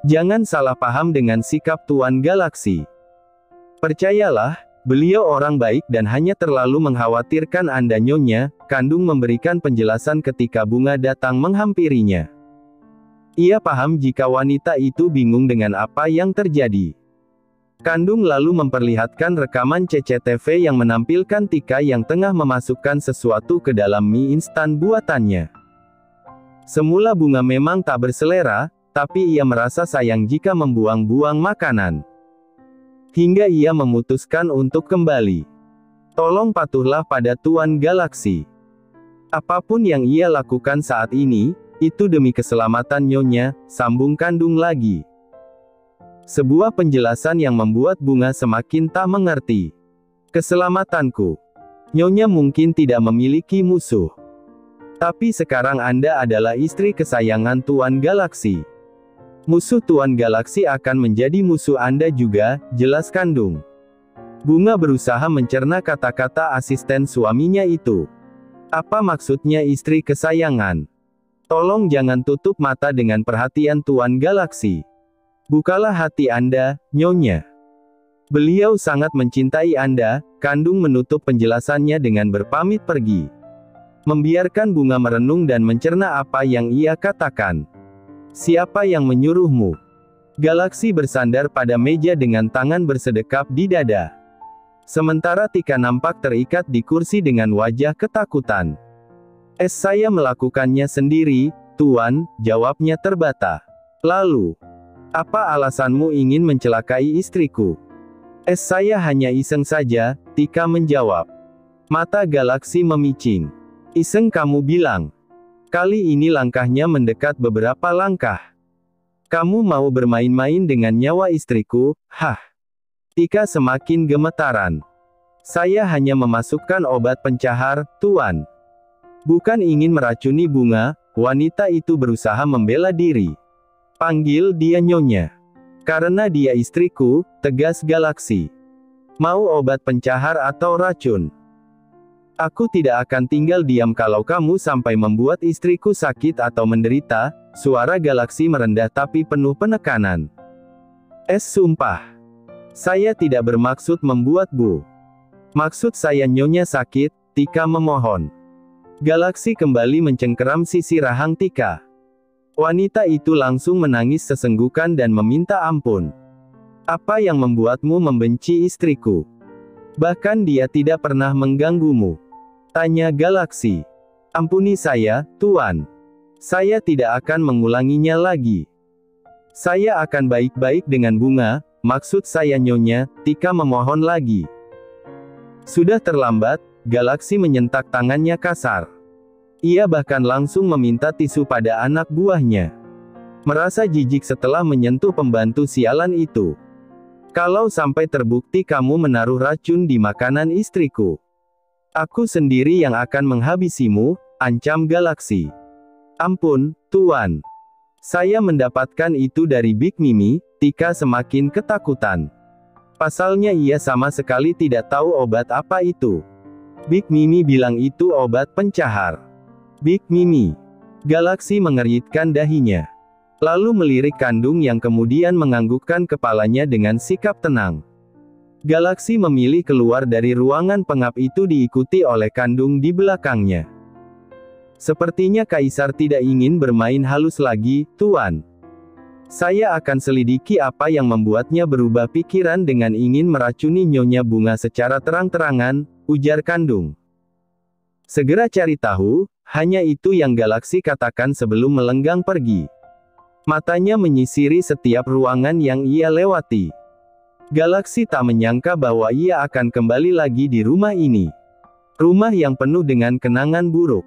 Jangan salah paham dengan sikap Tuan Galaksi. Percayalah, beliau orang baik dan hanya terlalu mengkhawatirkan Anda Nyonya, kandung memberikan penjelasan ketika bunga datang menghampirinya. Ia paham jika wanita itu bingung dengan apa yang terjadi. Kandung lalu memperlihatkan rekaman CCTV yang menampilkan Tika yang tengah memasukkan sesuatu ke dalam mie instan buatannya. Semula bunga memang tak berselera, tapi ia merasa sayang jika membuang-buang makanan. Hingga ia memutuskan untuk kembali. Tolong patuhlah pada Tuan Galaksi. Apapun yang ia lakukan saat ini, itu demi keselamatan Nyonya, sambung Kandung lagi. Sebuah penjelasan yang membuat bunga semakin tak mengerti. Keselamatanku. Nyonya mungkin tidak memiliki musuh. Tapi sekarang Anda adalah istri kesayangan Tuan Galaksi. Musuh Tuan Galaksi akan menjadi musuh Anda juga, jelas Kandung. Bunga berusaha mencerna kata-kata asisten suaminya itu. Apa maksudnya istri kesayangan? Tolong jangan tutup mata dengan perhatian Tuan Galaksi. Bukalah hati Anda, Nyonya. Beliau sangat mencintai Anda, Kandung menutup penjelasannya dengan berpamit pergi. Membiarkan bunga merenung dan mencerna apa yang ia katakan. Siapa yang menyuruhmu? Galaksi bersandar pada meja dengan tangan bersedekap di dada. Sementara Tika nampak terikat di kursi dengan wajah ketakutan. Saya melakukannya sendiri, Tuan, jawabnya terbata. Lalu, apa alasanmu ingin mencelakai istriku? Saya hanya iseng saja, Tika menjawab. Mata Galaksi memicing. Iseng kamu bilang. Kali ini langkahnya mendekat beberapa langkah. Kamu mau bermain-main dengan nyawa istriku, hah? Tika semakin gemetaran. Saya hanya memasukkan obat pencahar, Tuan. Bukan ingin meracuni bunga, wanita itu berusaha membela diri. Panggil dia Nyonya. Karena dia istriku, tegas Galaksi. Mau obat pencahar atau racun? Aku tidak akan tinggal diam kalau kamu sampai membuat istriku sakit atau menderita, suara Galaksi merendah tapi penuh penekanan. Sumpah. Saya tidak bermaksud membuat Bu. Maksud saya Nyonya sakit, Tika memohon. Galaksi kembali mencengkeram sisi rahang Tika. Wanita itu langsung menangis sesenggukan dan meminta ampun. Apa yang membuatmu membenci istriku? Bahkan dia tidak pernah mengganggumu. Tanya Galaksi. Ampuni saya, Tuan. Saya tidak akan mengulanginya lagi. Saya akan baik-baik dengan bunga, maksud saya Nyonya, Tika memohon lagi. Sudah terlambat, Galaksi menyentak tangannya kasar. Ia bahkan langsung meminta tisu pada anak buahnya. Merasa jijik setelah menyentuh pembantu sialan itu. Kalau sampai terbukti kamu menaruh racun di makanan istriku, aku sendiri yang akan menghabisimu, ancam Galaksi. Ampun, Tuan. Saya mendapatkan itu dari Big Mimi, Tika semakin ketakutan. Pasalnya ia sama sekali tidak tahu obat apa itu. Big Mimi bilang itu obat pencahar. Big Mimi. Galaksi mengeritkan dahinya. Lalu melirik Kandung yang kemudian menganggukkan kepalanya dengan sikap tenang. Galaksi memilih keluar dari ruangan pengap itu diikuti oleh Kandung di belakangnya. Sepertinya Kaisar tidak ingin bermain halus lagi, Tuan. Saya akan selidiki apa yang membuatnya berubah pikiran dengan ingin meracuni Nyonya Bunga secara terang-terangan, ujar Kandung. Segera cari tahu, hanya itu yang Galaksi katakan sebelum melenggang pergi. Matanya menyisiri setiap ruangan yang ia lewati. Galaksi tak menyangka bahwa ia akan kembali lagi di rumah ini. Rumah yang penuh dengan kenangan buruk.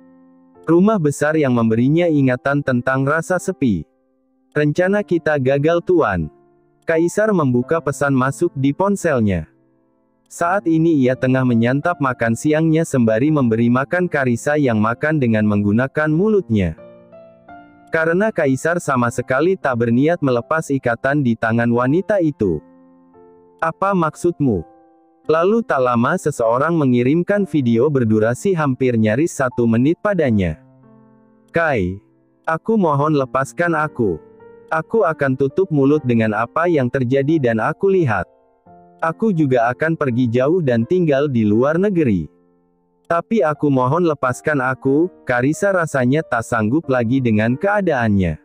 Rumah besar yang memberinya ingatan tentang rasa sepi. Rencana kita gagal Tuan. Kaisar membuka pesan masuk di ponselnya. Saat ini ia tengah menyantap makan siangnya sembari memberi makan Karissa yang makan dengan menggunakan mulutnya. Karena Kaisar sama sekali tak berniat melepas ikatan di tangan wanita itu. Apa maksudmu? Lalu tak lama seseorang mengirimkan video berdurasi hampir nyaris 1 menit padanya. Kai, aku mohon lepaskan aku. Aku akan tutup mulut dengan apa yang terjadi dan aku lihat. Aku juga akan pergi jauh dan tinggal di luar negeri. Tapi aku mohon lepaskan aku, Carissa rasanya tak sanggup lagi dengan keadaannya.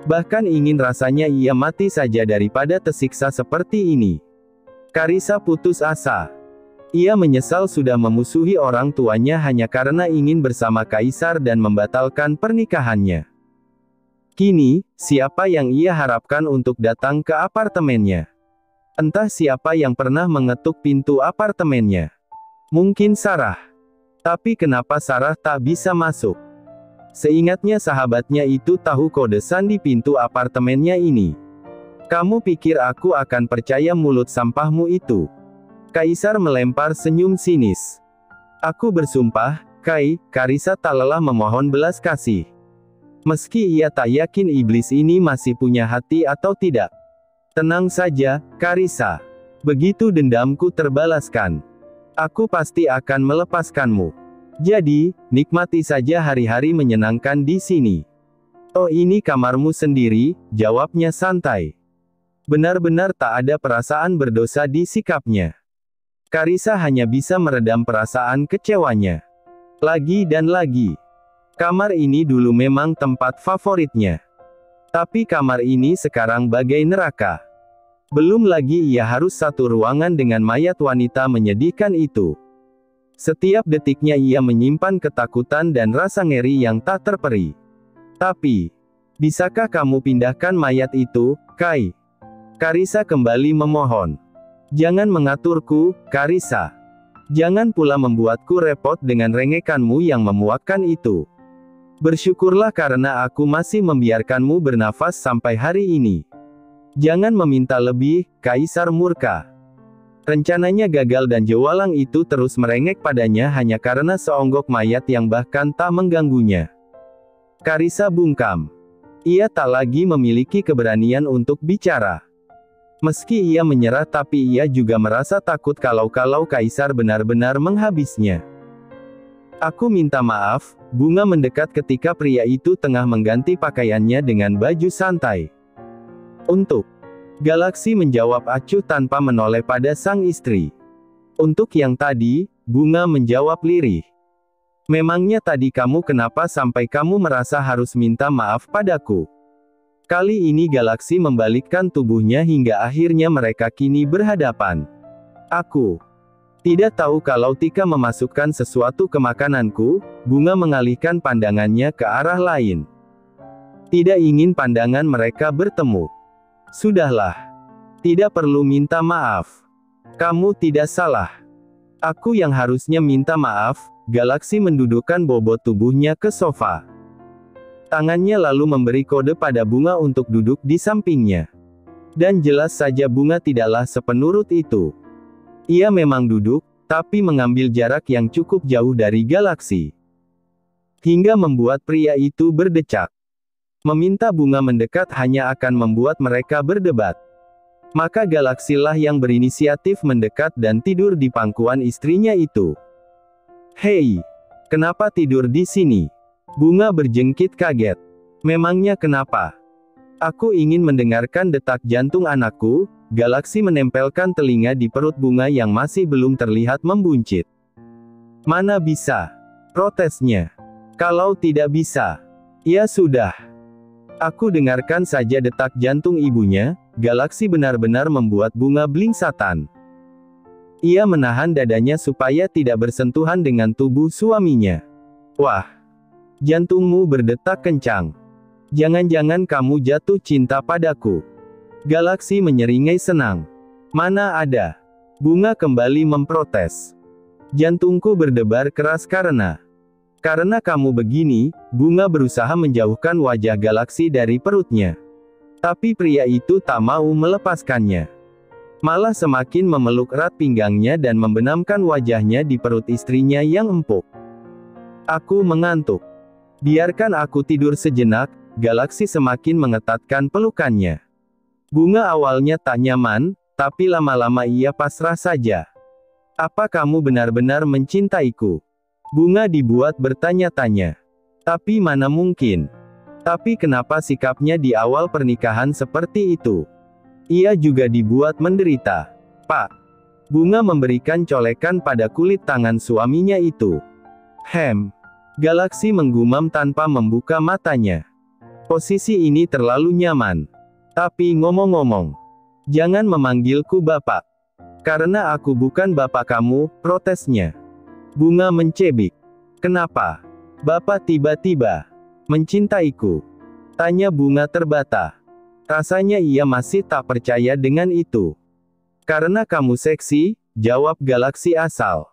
Bahkan ingin rasanya ia mati saja daripada tersiksa seperti ini. Carissa putus asa. Ia menyesal sudah memusuhi orang tuanya hanya karena ingin bersama Kaisar dan membatalkan pernikahannya. Kini, siapa yang ia harapkan untuk datang ke apartemennya? Entah siapa yang pernah mengetuk pintu apartemennya. Mungkin Sarah. Tapi kenapa Sarah tak bisa masuk? Seingatnya sahabatnya itu tahu kode sandi pintu apartemennya ini. Kamu pikir aku akan percaya mulut sampahmu itu? Kaisar melempar senyum sinis. Aku bersumpah, Carissa tak lelah memohon belas kasih. Meski ia tak yakin iblis ini masih punya hati atau tidak. Tenang saja, Carissa. Begitu dendamku terbalaskan, aku pasti akan melepaskanmu. Jadi, nikmati saja hari-hari menyenangkan di sini. Oh, ini kamarmu sendiri, jawabnya santai. Benar-benar tak ada perasaan berdosa di sikapnya. Carissa hanya bisa meredam perasaan kecewanya. Lagi dan lagi. Kamar ini dulu memang tempat favoritnya. Tapi kamar ini sekarang bagai neraka. Belum lagi ia harus satu ruangan dengan mayat wanita menyedihkan itu. Setiap detiknya ia menyimpan ketakutan dan rasa ngeri yang tak terperi. Tapi, bisakah kamu pindahkan mayat itu, Kai? Carissa kembali memohon. Jangan mengaturku, Carissa. Jangan pula membuatku repot dengan rengekanmu yang memuakkan itu. Bersyukurlah karena aku masih membiarkanmu bernafas sampai hari ini. Jangan meminta lebih, Kaisar murka. Rencananya gagal dan Jewalang itu terus merengek padanya hanya karena seonggok mayat yang bahkan tak mengganggunya. Carissa bungkam. Ia tak lagi memiliki keberanian untuk bicara. Meski ia menyerah tapi ia juga merasa takut kalau Kaisar benar-benar menghabisnya. Aku minta maaf, Bunga mendekat ketika pria itu tengah mengganti pakaiannya dengan baju santai. Untuk Galaksi menjawab acuh tanpa menoleh pada sang istri. Untuk yang tadi, Bunga menjawab lirih. Memangnya tadi kamu kenapa sampai kamu merasa harus minta maaf padaku? Kali ini Galaksi membalikkan tubuhnya hingga akhirnya mereka kini berhadapan. Aku tidak tahu kalau Tika memasukkan sesuatu ke makananku. Bunga mengalihkan pandangannya ke arah lain. Tidak ingin pandangan mereka bertemu. Sudahlah. Tidak perlu minta maaf. Kamu tidak salah. Aku yang harusnya minta maaf. Galaksi mendudukkan bobot tubuhnya ke sofa. Tangannya lalu memberi kode pada Bunga untuk duduk di sampingnya. Dan jelas saja Bunga tidaklah sepenurut itu. Ia memang duduk, tapi mengambil jarak yang cukup jauh dari Galaksi. Hingga membuat pria itu berdecak. Meminta Bunga mendekat hanya akan membuat mereka berdebat. Maka Galaksilah yang berinisiatif mendekat dan tidur di pangkuan istrinya itu. Hei, kenapa tidur di sini? Bunga berjengkit kaget. Memangnya kenapa? Aku ingin mendengarkan detak jantung anakku. Galaksi menempelkan telinga di perut Bunga yang masih belum terlihat membuncit. Mana bisa? Protesnya. Kalau tidak bisa, ya sudah. Aku dengarkan saja detak jantung ibunya. Galaksi benar-benar membuat Bunga blingsatan. Ia menahan dadanya supaya tidak bersentuhan dengan tubuh suaminya. Wah, jantungmu berdetak kencang. Jangan-jangan kamu jatuh cinta padaku. Galaksi menyeringai senang. Mana ada. Bunga kembali memprotes. Jantungku berdebar keras karena kamu begini. Bunga berusaha menjauhkan wajah Galaksi dari perutnya. Tapi pria itu tak mau melepaskannya. Malah semakin memeluk erat pinggangnya dan membenamkan wajahnya di perut istrinya yang empuk. Aku mengantuk. Biarkan aku tidur sejenak. Galaksi semakin mengetatkan pelukannya. Bunga awalnya tak nyaman, tapi lama-lama ia pasrah saja. Apa kamu benar-benar mencintaiku? Bunga dibuat bertanya-tanya. Tapi mana mungkin. Tapi kenapa sikapnya di awal pernikahan seperti itu? Ia juga dibuat menderita. Pak. Bunga memberikan colekan pada kulit tangan suaminya itu. Galaksi menggumam tanpa membuka matanya. Posisi ini terlalu nyaman. Tapi ngomong-ngomong, jangan memanggilku Bapak. Karena aku bukan bapak kamu, protesnya. Bunga mencebik. Kenapa? Bapak tiba-tiba mencintaiku? Tanya Bunga terbata. Rasanya ia masih tak percaya dengan itu. Karena kamu seksi, jawab Galaksi asal.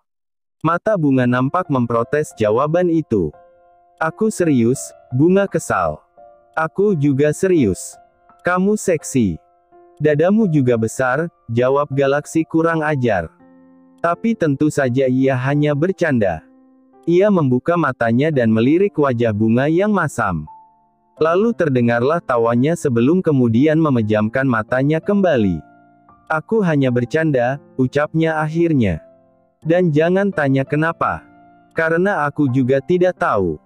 Mata Bunga nampak memprotes jawaban itu. Aku serius, Bunga kesal. Aku juga serius. Kamu seksi. Dadamu juga besar, jawab Galaksi kurang ajar. Tapi tentu saja ia hanya bercanda. Ia membuka matanya dan melirik wajah Bunga yang masam. Lalu terdengarlah tawanya sebelum kemudian memejamkan matanya kembali. Aku hanya bercanda, ucapnya akhirnya. Dan jangan tanya kenapa. Karena aku juga tidak tahu.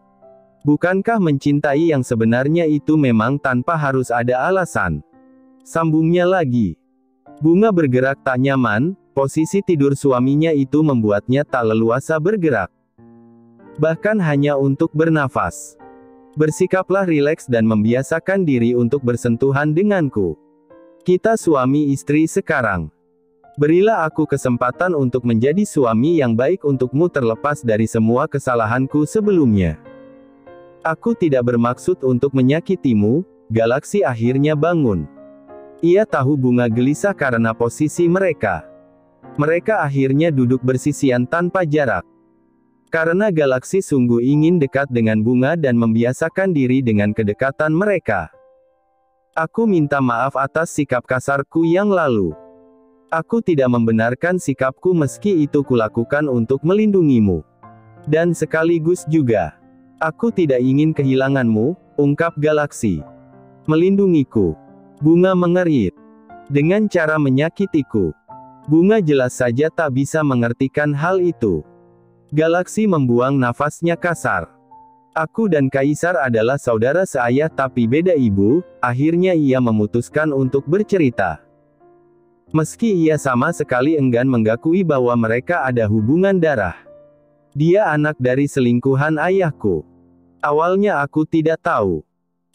Bukankah mencintai yang sebenarnya itu memang tanpa harus ada alasan? Sambungnya lagi. Bunga bergerak tak nyaman, posisi tidur suaminya itu membuatnya tak leluasa bergerak. Bahkan hanya untuk bernafas. Bersikaplah rileks dan membiasakan diri untuk bersentuhan denganku. Kita suami istri sekarang. Berilah aku kesempatan untuk menjadi suami yang baik untukmu terlepas dari semua kesalahanku sebelumnya. Aku tidak bermaksud untuk menyakitimu. Galaksi akhirnya bangun. Ia tahu Bunga gelisah karena posisi mereka. Mereka akhirnya duduk bersisian tanpa jarak. Karena Galaksi sungguh ingin dekat dengan Bunga dan membiasakan diri dengan kedekatan mereka. Aku minta maaf atas sikap kasarku yang lalu. Aku tidak membenarkan sikapku meski itu kulakukan untuk melindungimu. Dan sekaligus juga, aku tidak ingin kehilanganmu, ungkap Galaksi. Melindungiku. Bunga mengerit. Dengan cara menyakitiku. Bunga jelas saja tak bisa mengertikan hal itu. Galaksi membuang nafasnya kasar. Aku dan Kaisar adalah saudara seayah tapi beda ibu, akhirnya ia memutuskan untuk bercerita. Meski ia sama sekali enggan mengakui bahwa mereka ada hubungan darah. Dia anak dari selingkuhan ayahku. Awalnya aku tidak tahu.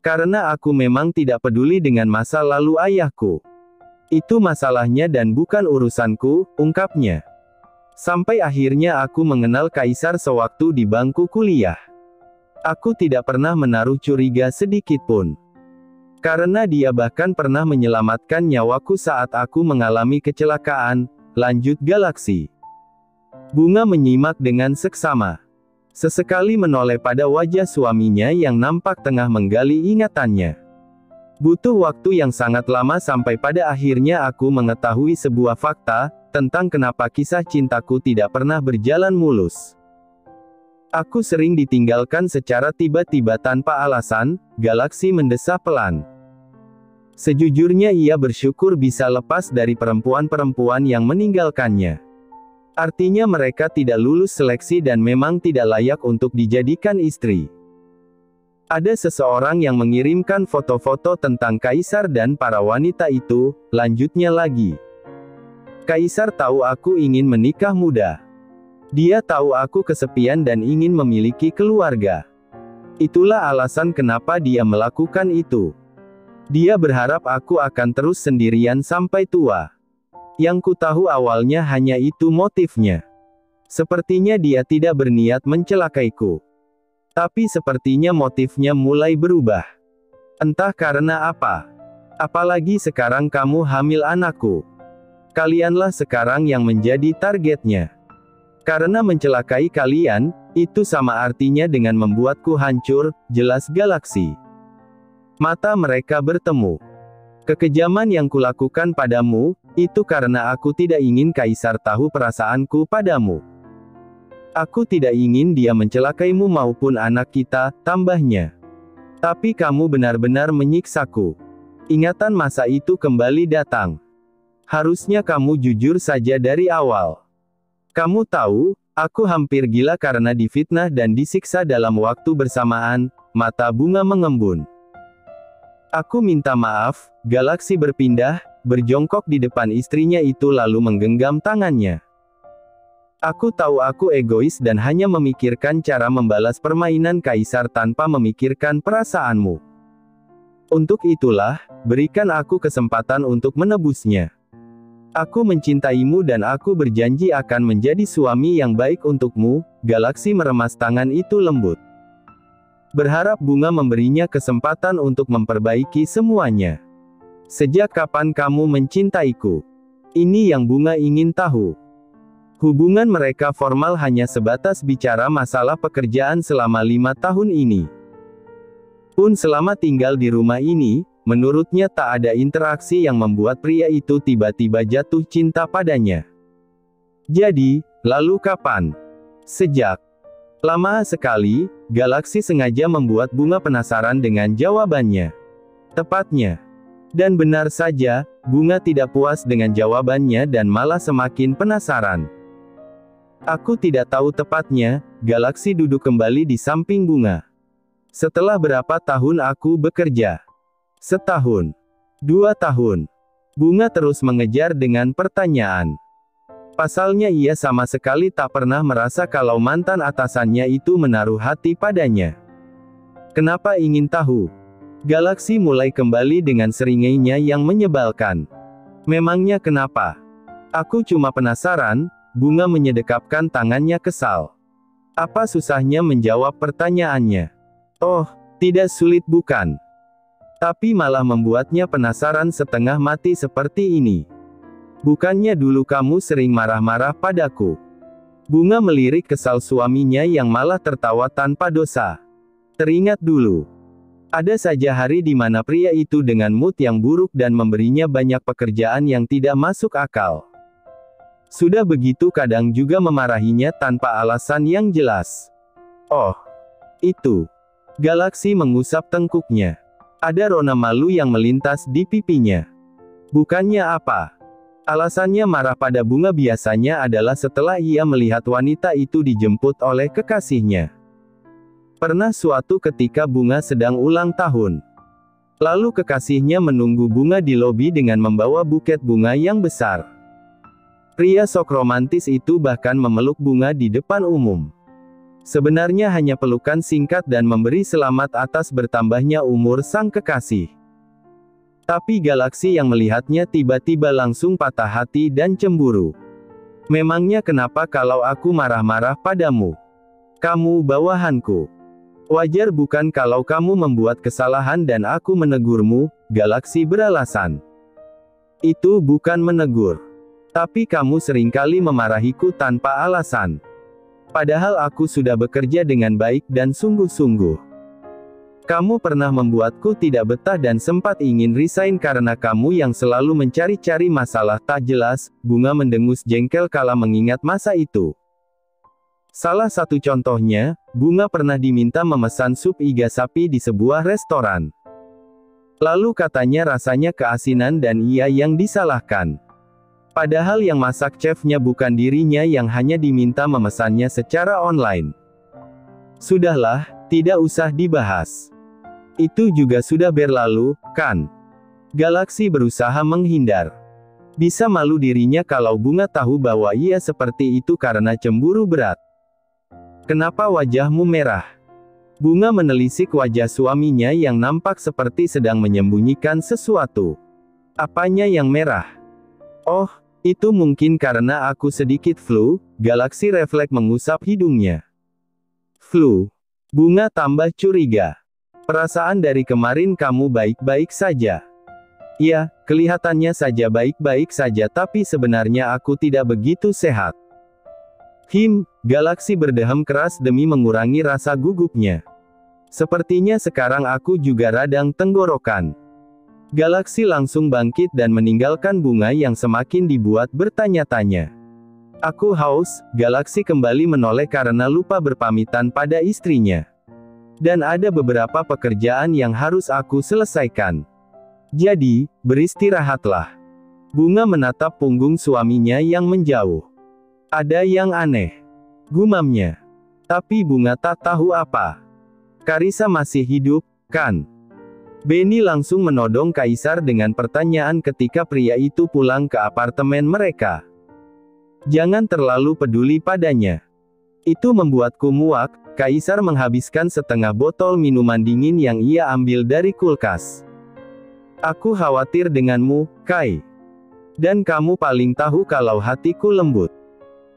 Karena aku memang tidak peduli dengan masa lalu ayahku. Itu masalahnya dan bukan urusanku, ungkapnya. Sampai akhirnya aku mengenal Kaisar sewaktu di bangku kuliah. Aku tidak pernah menaruh curiga sedikit pun. Karena dia bahkan pernah menyelamatkan nyawaku saat aku mengalami kecelakaan, lanjut Galaksi. Bunga menyimak dengan seksama. Sesekali menoleh pada wajah suaminya yang nampak tengah menggali ingatannya. Butuh waktu yang sangat lama sampai pada akhirnya aku mengetahui sebuah fakta, tentang kenapa kisah cintaku tidak pernah berjalan mulus. Aku sering ditinggalkan secara tiba-tiba tanpa alasan, Galaksi mendesah pelan. Sejujurnya ia bersyukur bisa lepas dari perempuan-perempuan yang meninggalkannya. Artinya mereka tidak lulus seleksi dan memang tidak layak untuk dijadikan istri. Ada seseorang yang mengirimkan foto-foto tentang Kaisar dan para wanita itu, lanjutnya lagi. Kaisar tahu aku ingin menikah muda. Dia tahu aku kesepian dan ingin memiliki keluarga. Itulah alasan kenapa dia melakukan itu. Dia berharap aku akan terus sendirian sampai tua. Yang ku tahu awalnya hanya itu motifnya. Sepertinya dia tidak berniat mencelakaiku. Tapi sepertinya motifnya mulai berubah. Entah karena apa. Apalagi sekarang kamu hamil anakku. Kalianlah sekarang yang menjadi targetnya. Karena mencelakai kalian, itu sama artinya dengan membuatku hancur, jelas Galaksi. Mata mereka bertemu. Kekejaman yang kulakukan padamu, itu karena aku tidak ingin Kaisar tahu perasaanku padamu. Aku tidak ingin dia mencelakaimu maupun anak kita, tambahnya. Tapi kamu benar-benar menyiksaku. Ingatan masa itu kembali datang. Harusnya kamu jujur saja dari awal. Kamu tahu, aku hampir gila karena difitnah dan disiksa dalam waktu bersamaan, mata Bunga mengembun. Aku minta maaf, Galaksi berpindah, berjongkok di depan istrinya itu lalu menggenggam tangannya. Aku tahu aku egois dan hanya memikirkan cara membalas permainan kaisar tanpa memikirkan perasaanmu. Untuk itulah, berikan aku kesempatan untuk menebusnya. Aku mencintaimu dan aku berjanji akan menjadi suami yang baik untukmu. Galaksi meremas tangan itu lembut. Berharap bunga memberinya kesempatan untuk memperbaiki semuanya. Sejak kapan kamu mencintaiku? Ini yang bunga ingin tahu. Hubungan mereka formal hanya sebatas bicara masalah pekerjaan selama 5 tahun ini. Pun selama tinggal di rumah ini, menurutnya tak ada interaksi yang membuat pria itu tiba-tiba jatuh cinta padanya. Jadi, lalu kapan? Sejak lama sekali, Galaksi sengaja membuat bunga penasaran dengan jawabannya. Tepatnya. Dan benar saja, bunga tidak puas dengan jawabannya dan malah semakin penasaran. Aku tidak tahu tepatnya, Galaksi duduk kembali di samping bunga. Setelah berapa tahun aku bekerja? Setahun. 2 tahun. Bunga terus mengejar dengan pertanyaan. Pasalnya ia sama sekali tak pernah merasa kalau mantan atasannya itu menaruh hati padanya. Kenapa ingin tahu? Galaksi mulai kembali dengan seringainya yang menyebalkan. Memangnya kenapa? Aku cuma penasaran. Bunga menyedekapkan tangannya kesal. Apa susahnya menjawab pertanyaannya? Oh, tidak sulit bukan? Tapi malah membuatnya penasaran setengah mati seperti ini. Bukannya dulu kamu sering marah-marah padaku? Bunga melirik kesal suaminya yang malah tertawa tanpa dosa. Teringat dulu. Ada saja hari di mana pria itu dengan mood yang buruk dan memberinya banyak pekerjaan yang tidak masuk akal. Sudah begitu kadang juga memarahinya tanpa alasan yang jelas. Oh, itu. Galaksi mengusap tengkuknya. Ada rona malu yang melintas di pipinya. Bukannya apa? Alasannya marah pada bunga biasanya adalah setelah ia melihat wanita itu dijemput oleh kekasihnya. Pernah suatu ketika bunga sedang ulang tahun. Lalu kekasihnya menunggu bunga di lobi dengan membawa buket bunga yang besar. Pria sok romantis itu bahkan memeluk bunga di depan umum. Sebenarnya hanya pelukan singkat dan memberi selamat atas bertambahnya umur sang kekasih. Tapi Galaksi yang melihatnya tiba-tiba langsung patah hati dan cemburu. Memangnya kenapa kalau aku marah-marah padamu? Kamu bawahanku. Wajar bukan kalau kamu membuat kesalahan dan aku menegurmu, Galaksi beralasan. Itu bukan menegur. Tapi kamu seringkali memarahiku tanpa alasan. Padahal aku sudah bekerja dengan baik dan sungguh-sungguh. Kamu pernah membuatku tidak betah dan sempat ingin resign karena kamu yang selalu mencari-cari masalah tak jelas. Bunga mendengus jengkel kala mengingat masa itu. Salah satu contohnya, Bunga pernah diminta memesan sup iga sapi di sebuah restoran. Lalu katanya rasanya keasinan dan ia yang disalahkan. Padahal yang masak chefnya bukan dirinya yang hanya diminta memesannya secara online. Sudahlah, tidak usah dibahas. Itu juga sudah berlalu, kan? Galaksi berusaha menghindar. Bisa malu dirinya kalau Bunga tahu bahwa ia seperti itu karena cemburu berat. Kenapa wajahmu merah? Bunga menelisik wajah suaminya yang nampak seperti sedang menyembunyikan sesuatu. Apanya yang merah? Oh, itu mungkin karena aku sedikit flu. Galaksi refleks mengusap hidungnya. Flu? Bunga tambah curiga. Perasaan dari kemarin kamu baik-baik saja. Ya, kelihatannya saja baik-baik saja tapi sebenarnya aku tidak begitu sehat. Galaksi berdehem keras demi mengurangi rasa gugupnya. Sepertinya sekarang aku juga radang tenggorokan. Galaksi langsung bangkit dan meninggalkan Bunga yang semakin dibuat bertanya-tanya. Aku haus, Galaksi kembali menoleh karena lupa berpamitan pada istrinya. Dan ada beberapa pekerjaan yang harus aku selesaikan. Jadi, beristirahatlah. Bunga menatap punggung suaminya yang menjauh. Ada yang aneh. Gumamnya. Tapi Bunga tak tahu apa. Karissa masih hidup, kan? Benny langsung menodong Kaisar dengan pertanyaan ketika pria itu pulang ke apartemen mereka. Jangan terlalu peduli padanya. Itu membuatku muak. Kaisar menghabiskan setengah botol minuman dingin yang ia ambil dari kulkas. Aku khawatir denganmu, Kai. Dan kamu paling tahu kalau hatiku lembut.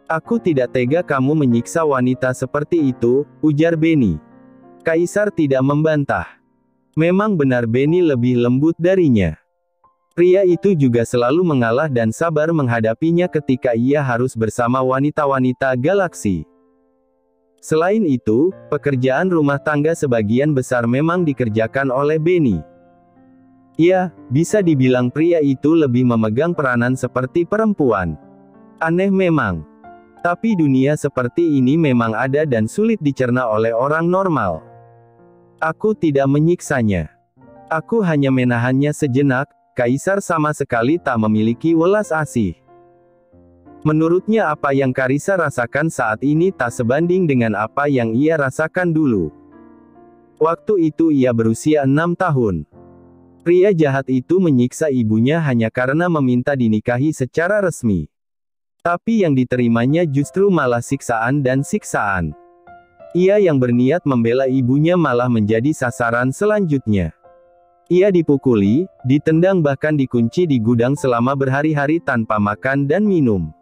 Aku tidak tega kamu menyiksa wanita seperti itu, ujar Benny. Kaisar tidak membantah. Memang benar Benny lebih lembut darinya. Pria itu juga selalu mengalah dan sabar menghadapinya ketika ia harus bersama wanita-wanita galaksi. Selain itu, pekerjaan rumah tangga sebagian besar memang dikerjakan oleh Benny. Ya, bisa dibilang pria itu lebih memegang peranan seperti perempuan. Aneh memang. Tapi dunia seperti ini memang ada dan sulit dicerna oleh orang normal. Aku tidak menyiksanya. Aku hanya menahannya sejenak. Kaisar sama sekali tak memiliki welas asih. Menurutnya apa yang Karissa rasakan saat ini tak sebanding dengan apa yang ia rasakan dulu. Waktu itu ia berusia 6 tahun. Pria jahat itu menyiksa ibunya hanya karena meminta dinikahi secara resmi. Tapi yang diterimanya justru malah siksaan dan siksaan. Ia yang berniat membela ibunya malah menjadi sasaran selanjutnya. Ia dipukuli, ditendang bahkan dikunci di gudang selama berhari-hari tanpa makan dan minum.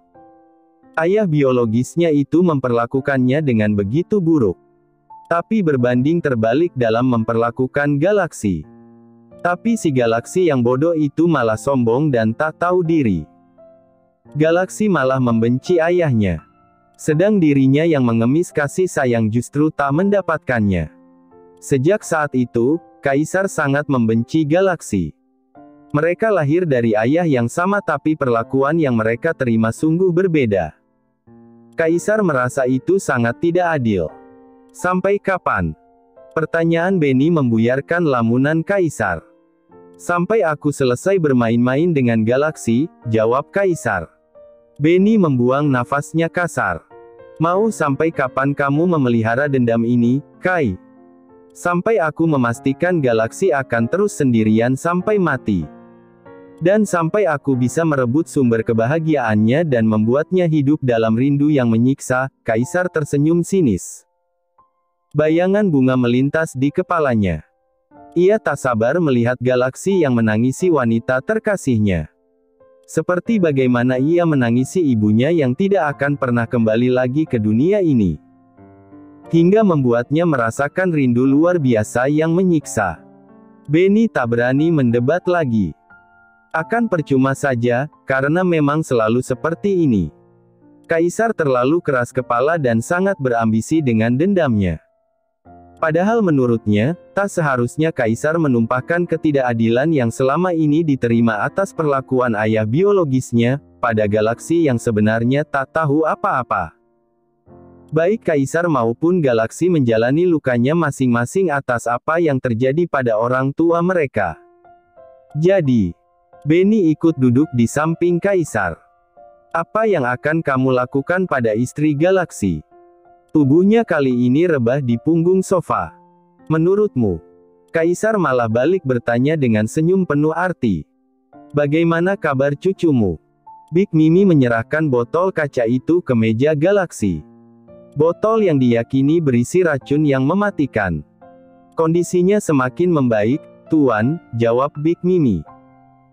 Ayah biologisnya itu memperlakukannya dengan begitu buruk. Tapi berbanding terbalik dalam memperlakukan Galaksi. Tapi si Galaksi yang bodoh itu malah sombong dan tak tahu diri. Galaksi malah membenci ayahnya. Sedang dirinya yang mengemis kasih sayang justru tak mendapatkannya. Sejak saat itu, Kaisar sangat membenci Galaksi. Mereka lahir dari ayah yang sama tapi perlakuan yang mereka terima sungguh berbeda. Kaisar merasa itu sangat tidak adil. Sampai kapan? Pertanyaan Benny membuyarkan lamunan Kaisar. Sampai aku selesai bermain-main dengan Galaksi, jawab Kaisar. Benny membuang nafasnya kasar. Mau sampai kapan kamu memelihara dendam ini, Kai? Sampai aku memastikan Galaksi akan terus sendirian sampai mati. Dan sampai aku bisa merebut sumber kebahagiaannya dan membuatnya hidup dalam rindu yang menyiksa, Kaisar tersenyum sinis. Bayangan bunga melintas di kepalanya. Ia tak sabar melihat Galaksi yang menangisi wanita terkasihnya. Seperti bagaimana ia menangisi ibunya yang tidak akan pernah kembali lagi ke dunia ini. Hingga membuatnya merasakan rindu luar biasa yang menyiksa. Benny tak berani mendebat lagi. Akan percuma saja, karena memang selalu seperti ini. Kaisar terlalu keras kepala dan sangat berambisi dengan dendamnya. Padahal menurutnya, tak seharusnya Kaisar menumpahkan ketidakadilan yang selama ini diterima atas perlakuan ayah biologisnya, pada Galaksi yang sebenarnya tak tahu apa-apa. Baik Kaisar maupun Galaksi menjalani lukanya masing-masing atas apa yang terjadi pada orang tua mereka. Jadi, Benny ikut duduk di samping Kaisar. Apa yang akan kamu lakukan pada istri Galaksi? Tubuhnya kali ini rebah di punggung sofa. Menurutmu? Kaisar malah balik bertanya dengan senyum penuh arti. Bagaimana kabar cucumu? Big Mimi menyerahkan botol kaca itu ke meja Galaksi. Botol yang diyakini berisi racun yang mematikan. Kondisinya semakin membaik, Tuan, jawab Big Mimi.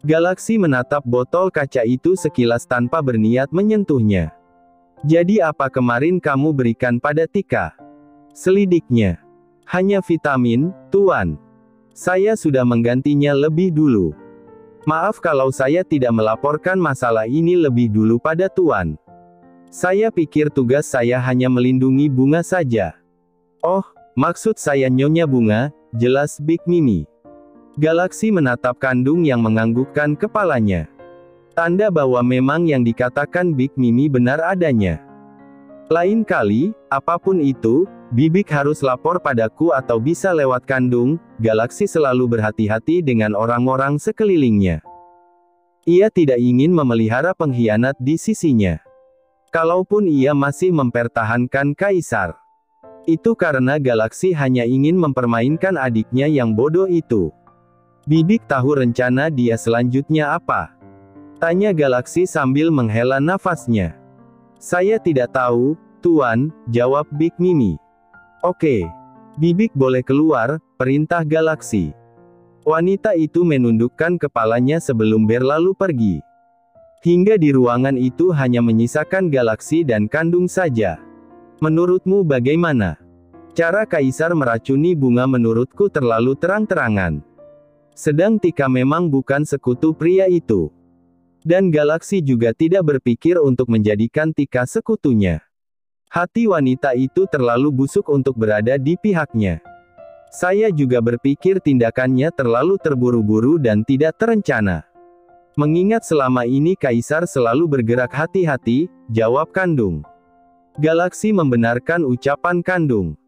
Galaksi menatap botol kaca itu sekilas tanpa berniat menyentuhnya. Jadi apa kemarin kamu berikan pada Tika? Selidiknya. Hanya vitamin, Tuan. Saya sudah menggantinya lebih dulu. Maaf kalau saya tidak melaporkan masalah ini lebih dulu pada Tuan. Saya pikir tugas saya hanya melindungi bunga saja. Oh, maksud saya Nyonya Bunga, jelas Big Mimi. Galaksi menatap kandung yang menganggukkan kepalanya. Tanda bahwa memang yang dikatakan Big Mimi benar adanya. Lain kali, apapun itu, Bibik harus lapor padaku atau bisa lewat kandung. Galaksi selalu berhati-hati dengan orang-orang sekelilingnya. Ia tidak ingin memelihara pengkhianat di sisinya. Kalaupun ia masih mempertahankan Kaisar, itu karena Galaksi hanya ingin mempermainkan adiknya yang bodoh itu. Bidik tahu rencana dia selanjutnya apa? Tanya Galaksi sambil menghela nafasnya. Saya tidak tahu, Tuan, jawab Big Mimi. Oke. Bibik boleh keluar, perintah Galaksi. Wanita itu menundukkan kepalanya sebelum berlalu pergi. Hingga di ruangan itu hanya menyisakan Galaksi dan Kandung saja. Menurutmu bagaimana? Cara Kaisar meracuni bunga menurutku terlalu terang-terangan. Sedang Tika memang bukan sekutu pria itu. Dan Galaksi juga tidak berpikir untuk menjadikan Tika sekutunya. Hati wanita itu terlalu busuk untuk berada di pihaknya. Saya juga berpikir tindakannya terlalu terburu-buru dan tidak terencana. Mengingat selama ini Kaisar selalu bergerak hati-hati, jawab Kandung. Galaksi membenarkan ucapan Kandung.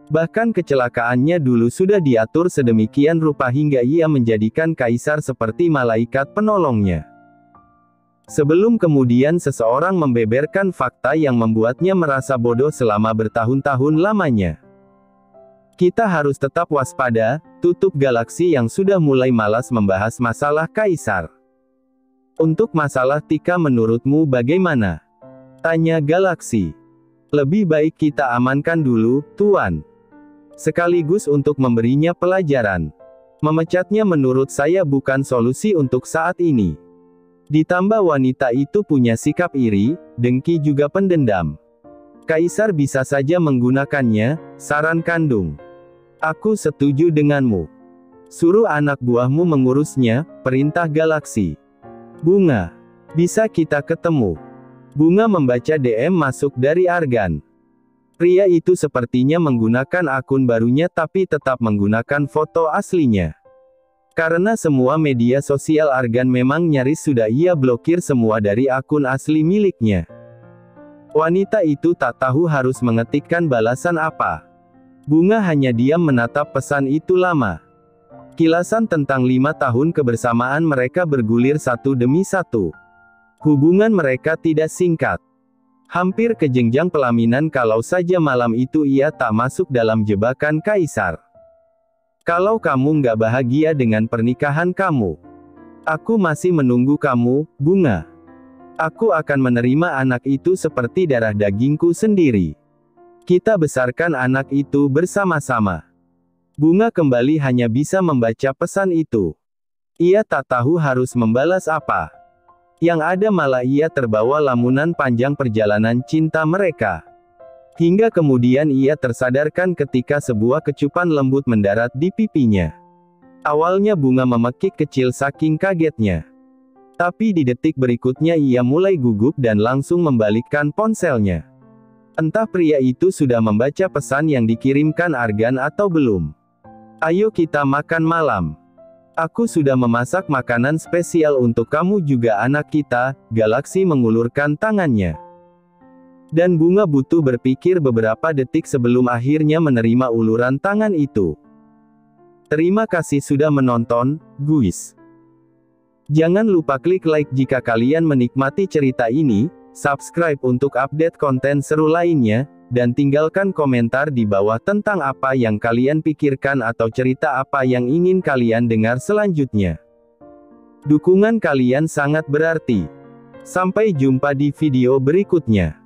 Bahkan kecelakaannya dulu sudah diatur sedemikian rupa hingga ia menjadikan Kaisar seperti malaikat penolongnya. Sebelum kemudian seseorang membeberkan fakta yang membuatnya merasa bodoh selama bertahun-tahun lamanya. Kita harus tetap waspada, tutup Galaksi yang sudah mulai malas membahas masalah Kaisar. Untuk masalah Tika menurutmu bagaimana? Tanya Galaksi. Lebih baik kita amankan dulu, Tuan. Sekaligus untuk memberinya pelajaran. Memecatnya menurut saya bukan solusi untuk saat ini. Ditambah wanita itu punya sikap iri, dengki juga pendendam. Kaisar bisa saja menggunakannya, saran Kandung. Aku setuju denganmu. Suruh anak buahmu mengurusnya, perintah Galaksi. Bunga. Bisa kita ketemu? Bunga membaca DM masuk dari Argan. Pria itu sepertinya menggunakan akun barunya tapi tetap menggunakan foto aslinya. Karena semua media sosial Argan memang nyaris sudah ia blokir semua dari akun asli miliknya. Wanita itu tak tahu harus mengetikkan balasan apa. Bunga hanya diam menatap pesan itu lama. Kilasan tentang 5 tahun kebersamaan mereka bergulir satu demi satu. Hubungan mereka tidak singkat. Hampir ke jenjang pelaminan kalau saja malam itu ia tak masuk dalam jebakan Kaisar. Kalau kamu nggak bahagia dengan pernikahan kamu, aku masih menunggu kamu, Bunga. Aku akan menerima anak itu seperti darah dagingku sendiri. Kita besarkan anak itu bersama-sama. Bunga kembali hanya bisa membaca pesan itu. Ia tak tahu harus membalas apa. Yang ada malah ia terbawa lamunan panjang perjalanan cinta mereka. Hingga kemudian ia tersadarkan ketika sebuah kecupan lembut mendarat di pipinya. Awalnya Bunga memekik kecil saking kagetnya. Tapi di detik berikutnya ia mulai gugup dan langsung membalikkan ponselnya. Entah pria itu sudah membaca pesan yang dikirimkan Argan atau belum. Ayo kita makan malam. Aku sudah memasak makanan spesial untuk kamu juga anak kita, Galaksi mengulurkan tangannya. Dan Bunga butuh berpikir beberapa detik sebelum akhirnya menerima uluran tangan itu. Terima kasih sudah menonton, guys. Jangan lupa klik like jika kalian menikmati cerita ini, subscribe untuk update konten seru lainnya, dan tinggalkan komentar di bawah tentang apa yang kalian pikirkan atau cerita apa yang ingin kalian dengar selanjutnya. Dukungan kalian sangat berarti. Sampai jumpa di video berikutnya.